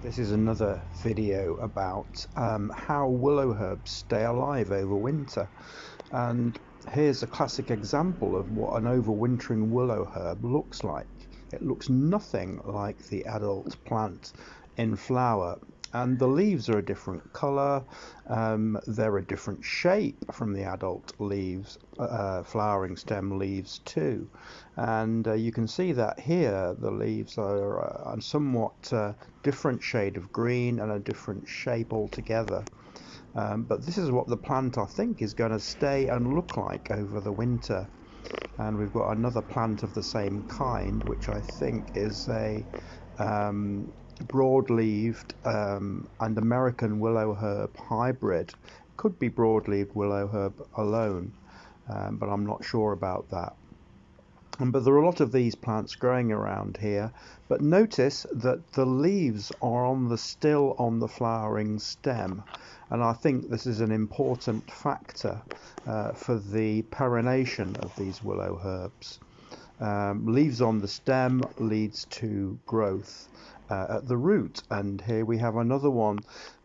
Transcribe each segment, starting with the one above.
This is another video about how willowherbs stay alive over winter, and here's a classic example of what an overwintering willowherb looks like. It looks nothing like the adult plant in flower, and the leaves are a different color. They're a different shape from the adult leaves, flowering stem leaves too, and you can see that here the leaves are a somewhat different shade of green and a different shape altogether. But this is what the plant, I think, is going to stay and look like over the winter. And we've got another plant of the same kind, which I think is a broad-leaved and American willowherb hybrid. Could be broad-leaved willowherb alone, but I'm not sure about that. But there are a lot of these plants growing around here, but notice that the leaves are still on the flowering stem, and I think this is an important factor for the perennation of these willow herbs. Leaves on the stem leads to growth at the root, and here we have another one.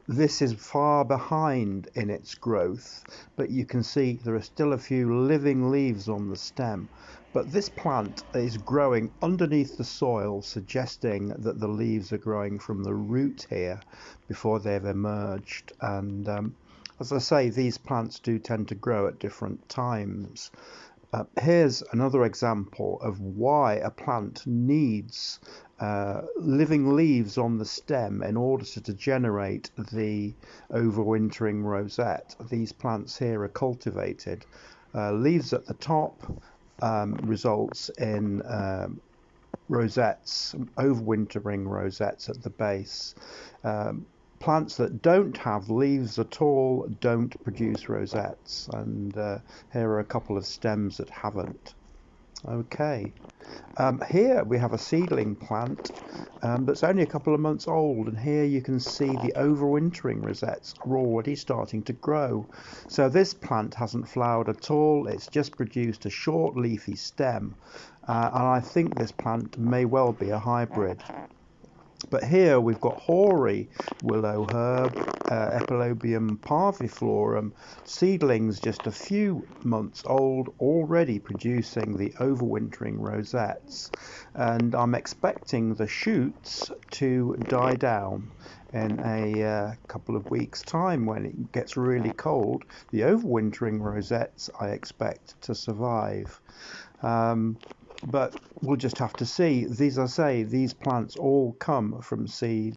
This is far behind in its growth, but you can see there are still a few living leaves on the stem. But this plant is growing underneath the soil, suggesting that the leaves are growing from the root here before they've emerged. And as I say, these plants do tend to grow at different times. Here's another example of why a plant needs living leaves on the stem in order to generate the overwintering rosette. These plants here are cultivated. Leaves at the top results in rosettes, overwintering rosettes at the base. Plants that don't have leaves at all don't produce rosettes, and here are a couple of stems that haven't. Okay, here we have a seedling plant that's only a couple of months old, and here you can see the overwintering rosettes are already starting to grow. So this plant hasn't flowered at all, it's just produced a short leafy stem, and I think this plant may well be a hybrid. But here we've got hoary willowherb, Epilobium parviflorum, seedlings just a few months old, already producing the overwintering rosettes. And I'm expecting the shoots to die down in a couple of weeks' time when it gets really cold. The overwintering rosettes I expect to survive. But we'll just have to see. These, I say, these plants all come from seed.